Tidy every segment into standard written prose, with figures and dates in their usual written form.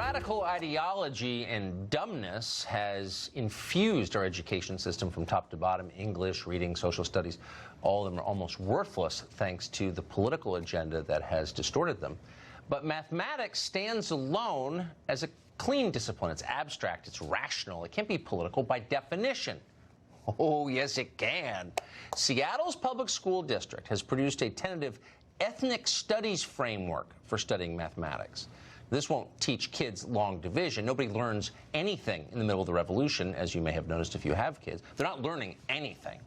Radical ideology and dumbness has infused our education system from top to bottom. English, reading, social studies, all of them are almost worthless thanks to the political agenda that has distorted them. But mathematics stands alone as a clean discipline. It's abstract, it's rational, it can't be political by definition. Oh, yes, it can. Seattle's public school district has produced a tentative ethnic studies framework for studying mathematics. This won't teach kids long division. Nobody learns anything in the middle of the revolution, as you may have noticed if you have kids. They're not learning anything.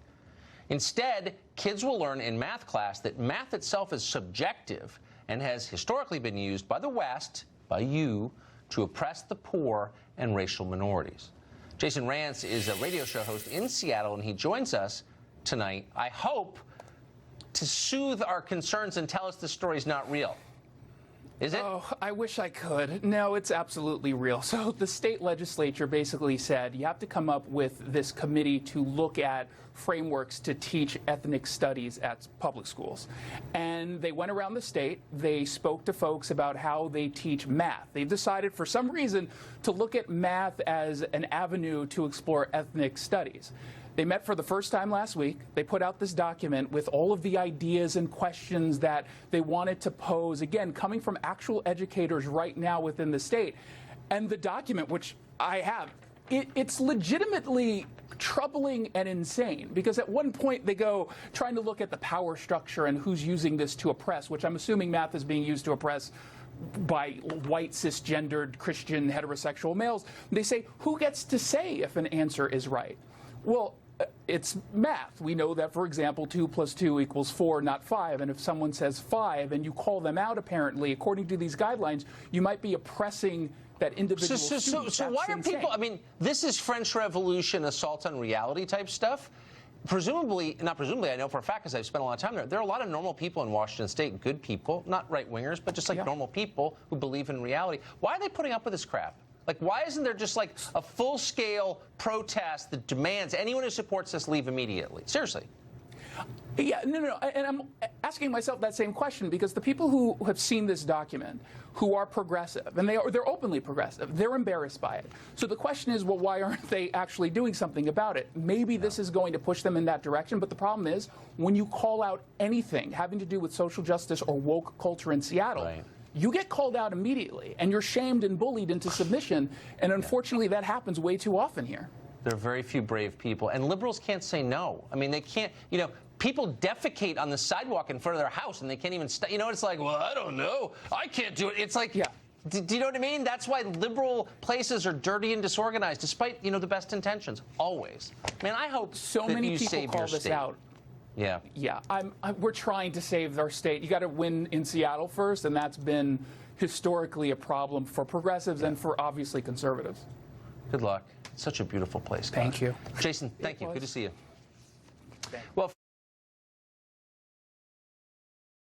Instead, kids will learn in math class that math itself is subjective and has historically been used by the West, by you, to oppress the poor and racial minorities. Jason Rantz is a radio show host in Seattle, and he joins us tonight, I hope, to soothe our concerns and tell us this story's not real. Is it? Oh, I wish I could. No, it's absolutely real. So the state legislature basically said you have to come up with this committee to look at frameworks to teach ethnic studies at public schools. And they went around the state. They spoke to folks about how they teach math. They've decided for some reason to look at math as an avenue to explore ethnic studies. They met for the first time last week. They put out this document with all of the ideas and questions that they wanted to pose, again, coming from actual educators right now within the state. And the document, which I have, it's legitimately troubling and insane, because at one point they go trying to look at the power structure and who's using this to oppress, which I'm assuming math is being used to oppress by white, cisgendered, Christian, heterosexual males. They say, who gets to say if an answer is right? Well, it's math. We know that, for example, 2 + 2 = 4, not 5. And if someone says 5 and you call them out, apparently, according to these guidelines, you might be oppressing that individual student. So why are people, I mean, this is French Revolution, assault on reality type stuff. Presumably, not presumably, I know for a fact because I've spent a lot of time there, there are a lot of normal people in Washington State, good people, not right-wingers, but just like normal people who believe in reality. Why are they putting up with this crap? Like, why isn't there just like a full-scale protest that demands anyone who supports this leave immediately? Seriously. Yeah, no. And I'm asking myself that same question because the people who have seen this document, who are progressive, and they're openly progressive, they're embarrassed by it. So the question is, well, why aren't they actually doing something about it? Maybe this is going to push them in that direction, but the problem is when you call out anything having to do with social justice or woke culture in Seattle, you get called out immediately, and you're shamed and bullied into submission, and unfortunately that happens way too often here. There are very few brave people, and liberals can't say no. I mean, they can't, you know, people defecate on the sidewalk in front of their house, and they can't even, you know, it's like, well, I don't know, I can't do it. It's like, do you know what I mean? That's why liberal places are dirty and disorganized, despite, you know, the best intentions, always. Man, I hope so that many you people save call your this state. out. Yeah. We're trying to save our state. You got to win in Seattle first, and that's been historically a problem for progressives and for obviously conservatives. Good luck. It's such a beautiful place. Thank you. Jason, thank you. Good to see you. Thanks. Well.